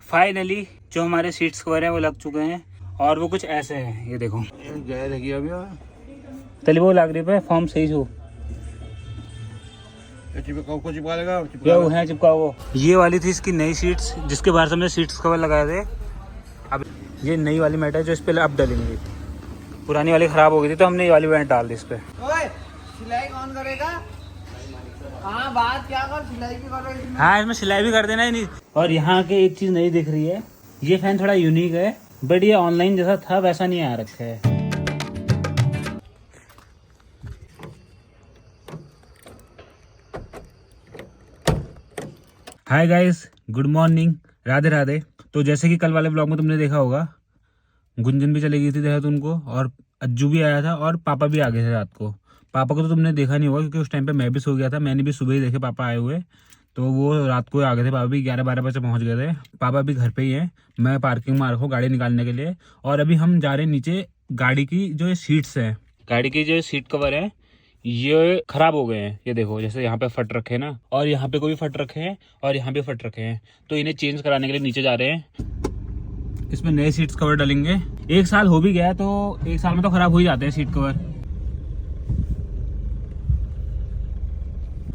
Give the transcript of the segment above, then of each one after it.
Finally जो हमारे seats cover हैं वो लग चुके हैं और वो कुछ ऐसे हैं, ये देखो तली वो लग रही है फॉर्म सही छो चिपका वो। ये वाली थी इसकी नई सीट्स जिसके बाहर से हमने सीट्स कवर लगाए थे। अब ये नई वाली मैट है जो इस पे अब डलेंगी। पुरानी वाली खराब हो गई थी तो हमने ये वाली मैट डाल दी इस पे। सिलाई कौन करेगा? हाँ बात क्या कर, सिलाई भी करो इसमें। हाँ इसमें सिलाई भी कर देना ही नहीं। और यहाँ के एक चीज नई दिख रही है, ये फैन थोड़ा यूनिक है बट ये ऑनलाइन जैसा था वैसा नहीं आ रखा है। Hi guys, good morning, Radhe Radhe. तो जैसे कि कल वाले ब्लॉग में तुमने देखा होगा, गुंजन भी चली गई थी देहरादून को और अज्जू भी आया था और पापा भी आ गए थे रात को। पापा को तो तुमने देखा नहीं होगा क्योंकि उस टाइम पे मैं भी सो गया था। मैंने भी सुबह ही देखे पापा आए हुए, तो वो रात को आ गए थे। पापा भी 11-12 बजे पहुंच गए थे। पापा भी घर पे ही हैं। मैं पार्किंग में रखा गाड़ी निकालने के लिए और अभी हम जा रहे हैं नीचे। गाड़ी की जो सीट्स हैं, गाड़ी की जो सीट कवर है ये खराब हो गए हैं। ये देखो जैसे यहाँ पे फट रखे हैं ना, और यहाँ पे कोई फट रखे हैं और यहाँ पे फट रखे हैं, तो इन्हें चेंज कराने के लिए नीचे जा रहे हैं। इसमें नए सीट्स कवर डालेंगे। 1 साल हो भी गया तो 1 साल में तो खराब हो ही जाते हैं सीट कवर।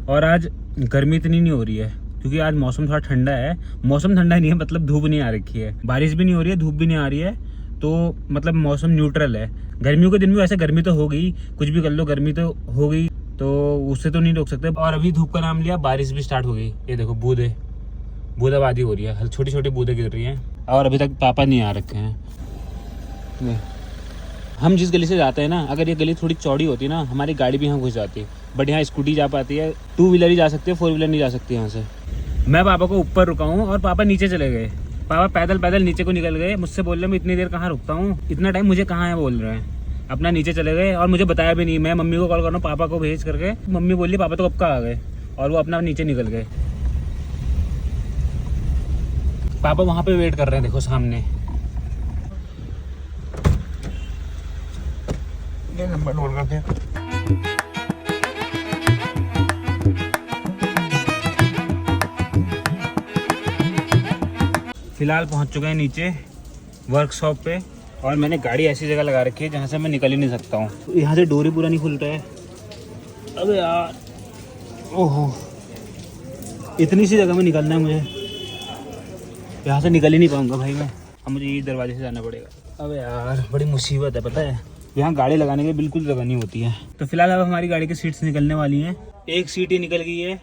और आज गर्मी इतनी नहीं हो रही है क्योंकि आज मौसम थोड़ा ठंडा है। मौसम ठंडा नहीं है मतलब धूप नहीं आ रखी है, बारिश भी नहीं हो रही है, धूप भी नहीं आ रही है, तो मतलब मौसम न्यूट्रल है। गर्मियों के दिन में वैसे गर्मी तो हो गई, कुछ भी कर लो गर्मी तो हो गई, तो उससे तो नहीं रोक सकते। और अभी धूप का नाम लिया, बारिश भी स्टार्ट हो गई। ये देखो बूंदाबांदी हो रही है, छोटी छोटी बूंदें गिर रही हैं और अभी तक पापा नहीं आ रखे हैं। हम जिस गली से जाते हैं ना, अगर ये गली थोड़ी चौड़ी होती ना, हमारी गाड़ी भी यहाँ घुस जाती, बट यहाँ स्कूटी जा पाती है, 2 व्हीलर ही जा सकती है, 4 व्हीलर नहीं जा सकती यहाँ से। मैं पापा को ऊपर रुका हूँ और पापा नीचे चले गए। पापा पैदल पैदल नीचे को निकल गए। मुझसे बोल रहे मैं इतनी देर कहाँ रुकता हूँ, इतना टाइम मुझे कहाँ है बोल रहे हैं। अपना नीचे चले गए और मुझे बताया भी नहीं। मैं मम्मी को कॉल कर रहा हूँ पापा को भेज करके, मम्मी बोली पापा तो कब का आ गए, और वो अपना नीचे निकल गए। पापा वहाँ पे वेट कर रहे हैं, देखो सामने। ये नंबर नोट करते। फिलहाल पहुंच चुके हैं नीचे वर्कशॉप पे और मैंने गाड़ी ऐसी जगह लगा रखी है जहाँ से मैं निकल ही नहीं सकता हूँ। तो यहाँ से डोरी पूरा नहीं खुल रहा है। अबे यार, ओहो, इतनी सी जगह में निकलना है मुझे, यहाँ से निकल ही नहीं पाऊंगा भाई मैं। अब मुझे ये दरवाजे से जाना पड़ेगा। अबे यार बड़ी मुसीबत है, पता है यहाँ गाड़ी लगाने की बिल्कुल जगह नहीं होती है। तो फिलहाल अब हमारी गाड़ी की सीट्स निकलने वाली हैं। 1 सीट ही निकल गई है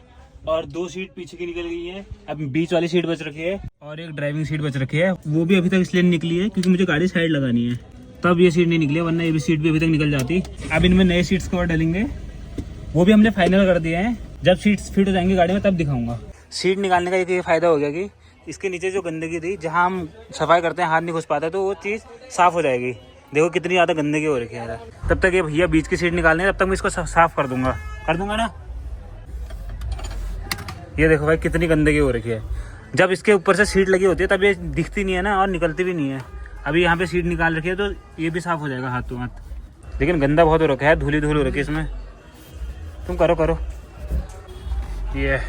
और 2 सीट पीछे की निकल गई है। अब बीच वाली सीट बच रखी है और एक ड्राइविंग सीट बच रखी है। वो भी अभी तक इसलिए नहीं निकली है क्योंकि मुझे गाड़ी साइड लगानी है, तब ये सीट नहीं निकली, वरना ये भी सीट भी अभी तक निकल जाती। अब इनमें नए सीट्स कवर डालेंगे, वो भी हमने फाइनल कर दिए हैं। जब सीट्स फिट हो जाएंगी गाड़ी में तब दिखाऊंगा। सीट निकालने का एक ये फायदा हो गया कि इसके नीचे जो गंदगी थी, जहाँ हम सफाई करते हैं हाथ नहीं घुस पाता, तो वो चीज़ साफ हो जाएगी। देखो कितनी ज़्यादा गंदगी हो रखी है। तब तक ये भैया बीच की सीट निकालनी है, तब तक मैं इसको साफ कर दूंगा ना। ये देखो भाई कितनी गंदगी हो रखी है। जब इसके ऊपर से सीट लगी होती है तब ये दिखती नहीं है ना और निकलती भी नहीं है। अभी यहाँ पे सीट निकाल रखी है तो ये भी साफ हो जाएगा हाथों हाथ। लेकिन गंदा बहुत हो रखा है, धूल हो रखी है इसमें। तुम करो ये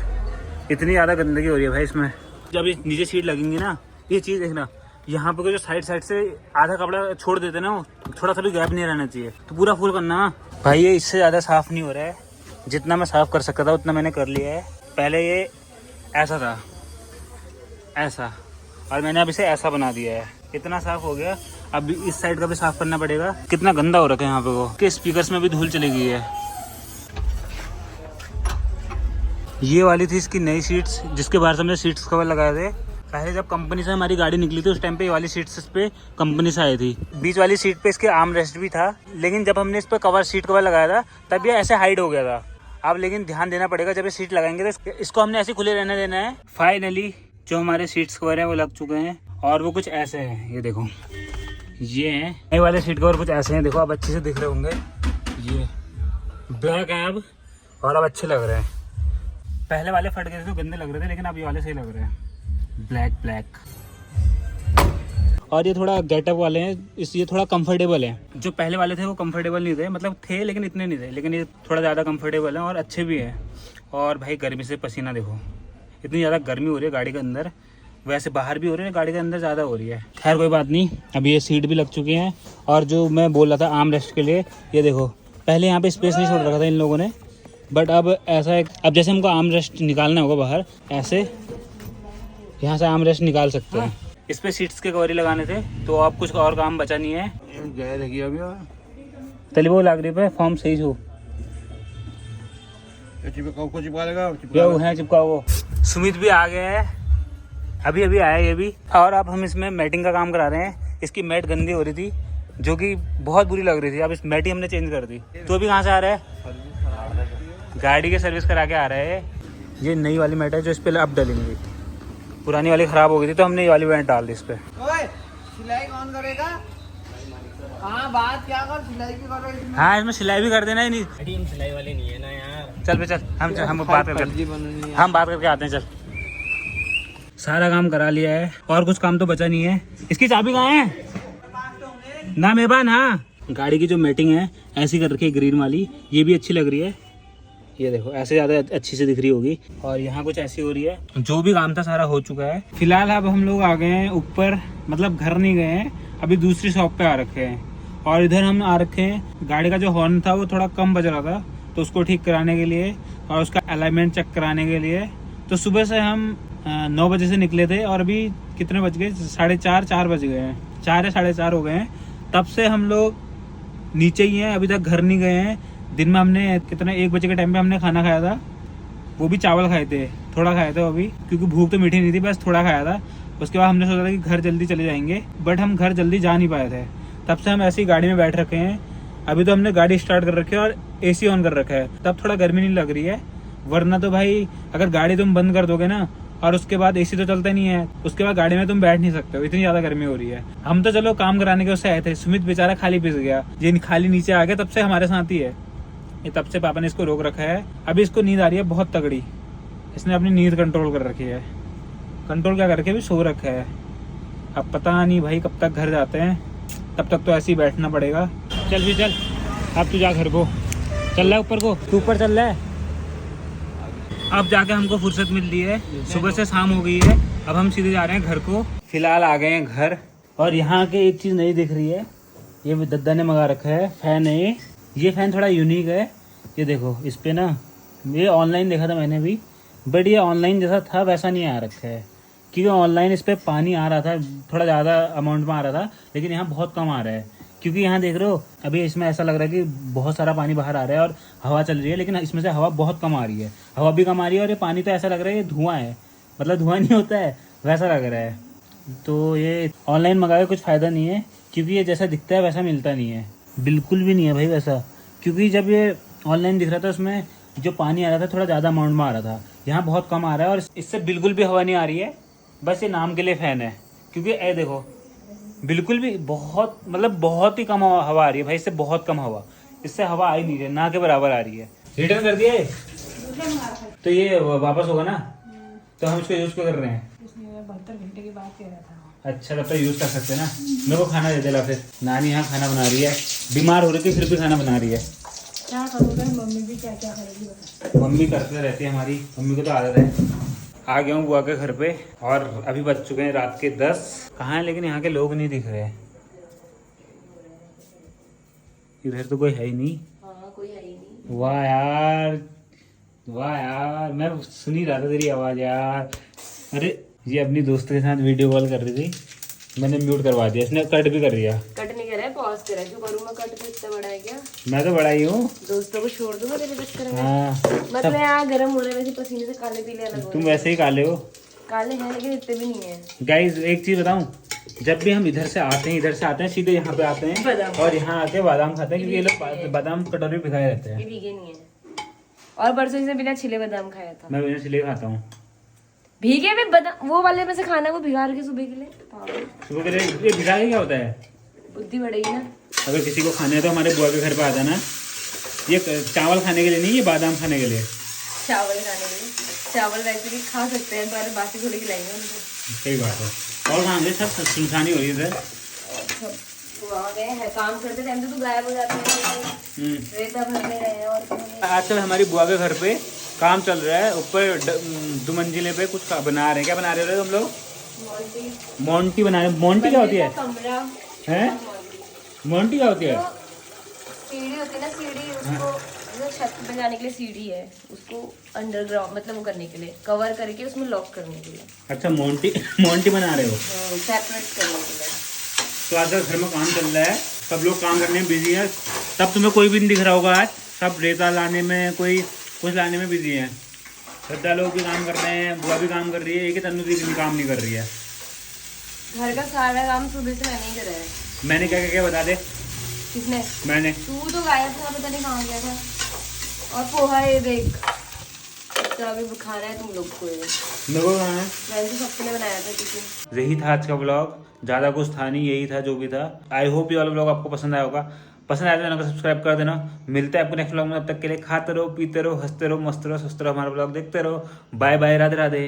इतनी ज़्यादा गंदगी हो रही है भाई इसमें। जब ये नीचे सीट लगेंगी ना, ये चीज़ देखना, यहाँ पे जो साइड से आधा कपड़ा छोड़ देते ना, वो थोड़ा सा भी गैप नहीं रहना चाहिए, तो पूरा फुल करना भाई। ये इससे ज़्यादा साफ़ नहीं हो रहा है। जितना मैं साफ़ कर सकता था उतना मैंने कर लिया है। पहले ये ऐसा था, ऐसा, और मैंने अब इसे ऐसा बना दिया है। इतना साफ़ हो गया। अब इस साइड का भी साफ़ करना पड़ेगा। कितना गंदा हो रखा है यहाँ पे, वो के स्पीकर्स में भी धूल चली गई है। ये वाली थी इसकी नई सीट्स जिसके बाहर से हमने सीट्स कवर लगाए थे। पहले जब कंपनी से हमारी गाड़ी निकली थी उस टाइम पे ये वाली सीट्स इस पे कंपनी से आई थी। बीच वाली सीट पे इसके आर्म रेस्ट भी था, लेकिन जब हमने इस पर सीट कवर लगाया था तब ये ऐसे हाइड हो गया था। अब लेकिन ध्यान देना पड़ेगा, जब ये सीट लगाएंगे तो इसको हमने ऐसे खुले रहने देना है। फाइनली जो हमारे सीट्स कवर हैं वो लग चुके हैं और वो कुछ ऐसे हैं। ये देखो, ये हैं नए वाले सीट कवर, कुछ ऐसे हैं। देखो अब अच्छे से दिख रहे होंगे, ये ब्लैक हैं अब, और अब अच्छे लग रहे हैं। पहले वाले फट गए थे तो गंदे लग रहे थे, लेकिन अब ये वाले सही लग रहे हैं, ब्लैक। और ये थोड़ा गेटअप वाले हैं, ये थोड़ा कंफर्टेबल है। जो पहले वाले थे वो कंफर्टेबल नहीं थे, मतलब थे लेकिन इतने नहीं थे, लेकिन ये थोड़ा ज़्यादा कंफर्टेबल है और अच्छे भी है। और भाई गर्मी से पसीना देखो, इतनी ज़्यादा गर्मी हो रही है गाड़ी के अंदर, वैसे बाहर भी हो रही है, गाड़ी के अंदर ज़्यादा हो रही है। खैर कोई बात नहीं, अब ये सीट भी लग चुकी हैं। और जो मैं बोल रहा था आर्म रेस्ट के लिए, ये देखो पहले यहाँ पे स्पेस नहीं छोड़ रखा था इन लोगों ने, बट अब ऐसा है, अब जैसे हमको आर्म रेस्ट निकालना होगा बाहर, ऐसे यहाँ से आर्म रेस्ट निकाल सकते हैं। इस पे सीट्स के कवर ही लगाने थे, तो अब कुछ और काम बचा नहीं है। तली वो लाग रही पे फॉर्म सही हो चिपका वो। सुमित भी आ गया है, अभी अभी आया ये भी। और अब हम इसमें मैटिंग का काम करा रहे हैं। इसकी मैट गंदी हो रही थी, जो कि बहुत बुरी लग रही थी। अब इस मैट ही हमने चेंज कर दी। तो अभी कहाँ से आ रहा है? गाड़ी की सर्विस करा के आ रहा है। ये नई वाली मैट है जो इस पर अब डलेंगी, पुरानी वाली ख़राब हो गई थी तो हमने ये वाली मैट डाल दी इस पर। ओए, सिलाई कौन करेगा? हाँ बात क्या कर, सिलाई भी करो इसमें। हाँ इसमें सिलाई भी कर देना ही नहीं। हम सिलाई वाले नहीं है ना यार। चल पे चल, हम बात करके आते हैं। चल, सारा काम करा लिया है और कुछ काम तो बचा नहीं है। इसकी चाबी कहाँ है? ना मेरे पास। हाँ, गाड़ी की जो मैटिंग है ऐसी कर रखी है ग्रीन वाली, ये भी अच्छी लग रही है। ये देखो ऐसे ज़्यादा अच्छी से दिख रही होगी। और यहाँ कुछ ऐसी हो रही है। जो भी काम था सारा हो चुका है। फिलहाल अब हम लोग आ गए हैं ऊपर, मतलब घर नहीं गए हैं, अभी दूसरी शॉप पे आ रखे हैं। और इधर हम आ रखे हैं, गाड़ी का जो हॉर्न था वो थोड़ा कम बज रहा था, तो उसको ठीक कराने के लिए और उसका अलाइनमेंट चेक कराने के लिए। तो सुबह से हम 9 बजे से निकले थे और अभी कितने बज गए? 4:30 बज गए हैं, 4 या 4:30 हो गए हैं। तब से हम लोग नीचे ही हैं, अभी तक घर नहीं गए हैं। दिन में हमने कितना 1 बजे के टाइम पे हमने खाना खाया था, वो भी चावल खाए थे, थोड़ा खाया था वो भी, क्योंकि भूख तो मीठी नहीं थी, बस थोड़ा खाया था। उसके बाद हमने सोचा था कि घर जल्दी चले जाएंगे, बट हम घर जल्दी जा नहीं पाए थे। तब से हम ऐसी गाड़ी में बैठ रखे हैं। अभी तो हमने गाड़ी स्टार्ट कर रखी है और AC ऑन कर रखा है, तब थोड़ा गर्मी नहीं लग रही है। वरना तो भाई अगर गाड़ी तुम बंद कर दोगे ना और उसके बाद AC तो चलता नहीं है, उसके बाद गाड़ी में तुम बैठ नहीं सकते हो, इतनी ज्यादा गर्मी हो रही है। हम तो चलो काम कराने के उससे आए थे, सुमित बेचारा खाली पिस गया, ये खाली नीचे आ गया, तब से हमारे साथ ही है ये। तब से पापा ने इसको रोक रखा है। अभी इसको नींद आ रही है बहुत तगड़ी, इसने अपनी नींद कंट्रोल कर रखी है। कंट्रोल क्या करके भी सो रखा है। अब पता नहीं भाई कब तक घर जाते हैं, तब तक तो ऐसे ही बैठना पड़ेगा। चल भी चल, अब तू जा घर को, चल रहा है ऊपर को, तू ऊपर चल रहा है। अब जाके हमको फुर्सत मिल रही है, सुबह से शाम हो गई है, अब हम सीधे जा रहे हैं घर को। फिलहाल आ गए हैं घर। और यहाँ के एक चीज़ नहीं दिख रही है, ये दद्दा ने मंगा रखा है फ़ैन है। ये फ़ैन थोड़ा यूनिक है, ये देखो इस पर ना, ये ऑनलाइन देखा था मैंने भी, बट ये ऑनलाइन जैसा था वैसा नहीं आ रखा है। क्योंकि ऑनलाइन इस पर पानी आ रहा था, थोड़ा ज़्यादा अमाउंट में आ रहा था, लेकिन यहाँ बहुत कम आ रहा है। क्योंकि यहाँ देख रहे हो अभी इसमें ऐसा लग रहा है कि बहुत सारा पानी बाहर आ रहा है और हवा चल रही है, लेकिन इसमें से हवा बहुत कम आ रही है, हवा भी कम आ रही है। और ये पानी तो ऐसा लग रहा है ये धुआं है, मतलब धुआं नहीं होता है वैसा लग रहा है। तो ये ऑनलाइन मंगाए कुछ फ़ायदा नहीं है, क्योंकि ये जैसा दिखता है वैसा मिलता नहीं है, बिल्कुल भी नहीं है भाई वैसा। क्योंकि जब ये ऑनलाइन दिख रहा था उसमें जो पानी आ रहा था थोड़ा ज़्यादा अमाउंट में आ रहा था, यहाँ बहुत कम आ रहा है और इससे बिल्कुल भी हवा नहीं आ रही है, बस ये नाम के लिए फ़ैन है। क्योंकि ये देखो बिल्कुल भी बहुत, मतलब बहुत ही कम हवा आ रही है भाई, इससे बहुत कम हवा, इससे हवा आ ही नहीं रही, ना के बराबर आ रही है। रिटर्न कर दिए तो ये वापस होगा ना, तो हम इसको यूज़ क्यों कर रहे हैं? 72 घंटे की बात कह रहा था। अच्छा तब तक यूज़ कर सकते हैं ना। मेरे को खाना दे देला फिर। नानी यहाँ खाना बना रही है, बीमार हो रही थी फिर भी खाना बना रही है। क्या करोगे, मम्मी भी क्या क्या करेगी बता। मम्मी करते रहती है हमारी, मम्मी को तो आदत है। आ गया हूँ बुआ के घर पे और अभी बज चुके हैं रात के 10। कहाँ है लेकिन यहाँ के लोग नहीं दिख रहे, इधर तो कोई है ही नहीं। हाँ कोई है ही नहीं। वाह यार, वाह यार, मैं सुन ही रहा था तेरी आवाज़ यार। अरे ये अपनी दोस्त के साथ वीडियो कॉल कर रही थी, मैंने म्यूट करवा दिया, इसने कट भी कर दिया। कट नहीं कर रहा है, पॉज कर रहा है। क्यों करूँ मैं कट? तो इतना बड़ा है क्या? मैं तो बड़ा ही हूँ। दोस्तों को छोड़ दूंगा तेरे चक्कर में। हाँ मतलब यहाँ गर्म हो रहे वैसे पसीने से काले पीले अलग हो तुम वैसे ही काले हो। काले हैं लेकिन इतने भी नहीं है। गाइज एक चीज़ बताऊँ, जब भी हम इधर से आते हैं सीधे यहाँ पे आते हैं और यहाँ आके बादाम खाते हैं, क्योंकि ये लोग बादाम कटोरी में भिगाए रहते ये हैं। भीगे नहीं है। और परसों से बिना छिले बादाम खाया था। मैं बिना छिले खाता हूँ। भीगे में बादाम वो वाले में से खाना, वो भिगा के सुबह के लिए। सुबह के लिए ये भिगा के क्या होता है? बुद्धि बढ़ेगी ना। अगर किसी को खाने है तो हमारे बुआ के घर पे आ जाना। ये चावल खाने के लिए नहीं, ये बादाम खाने के लिए। चावल खाने के लिए? चावल वैसे भी खा सकते हैं पर बाकी थोड़ी खिलाएंगे उनको। सही बात है। और खाएंगे सब सुनसानी हो रही है इधर। वहाँ गए हैं काम करते टाइम तो गायब हो जाते हैं। रेता भरने गए हैं और आजकल हमारी बुआ के घर पे काम चल रहा है, ऊपर 2 मंजिले पे कुछ बना रहे हैं। क्या बना रहे हो तुम लोग? मोंटी मोंटी बना रहे। मोंटी क्या होती है? कमरा हैं? मोंटी क्या होती है? तो सीढ़ी होती है ना, सीढ़ी उसको जो छत पे जाने के लिए सीढ़ी है, उसको अंडरग्राउंड मतलब वो करने के लिए, कवर करके उसमें लॉक करने के लिए, अच्छा मोंटी मोंटी बना रहे हो। सेपरेट करने के लिए। तो आज घर में काम चल रहा है, सब लोग काम करने में बिजी है। तब तुम्हें कोई भी नहीं दिख रहा होगा आज, सब रेता लाने में, कोई कुछ लाने में बिजी है। श्रद्धा लोग भी काम कर रहे हैं, बुआ भी काम कर रही है, एक ही तन्नू भी काम नहीं कर रही है। घर का सारा काम सुबह से मैंने ही करा है। मैंने क्या क्या क्या बता दे। किसने? मैंने तू तो गायब था, पता नहीं कहाँ गया था। और पोहा ये देख, तो अभी खाना है तुम लोग को ये। मेरे को खाना है। मैंने तो सबके लिए बनाया था टिफिन। यही था आज का ब्लॉग, ज़्यादा कुछ था नहीं, यही था जो भी था। आई होप ये वाला ब्लॉग आपको पसंद आया होगा। पसंद आया तो चैनल को सब्सक्राइब कर देना। मिलते हैं आपको नेक्स्ट ब्लॉग में, तब तक के लिए खाते रहो, पीते रहो, हंसते रहो, मस्त रहो, स्वस्थ रहो, हमारा ब्लॉग देखते रहो। Bye bye, Radhe Radhe.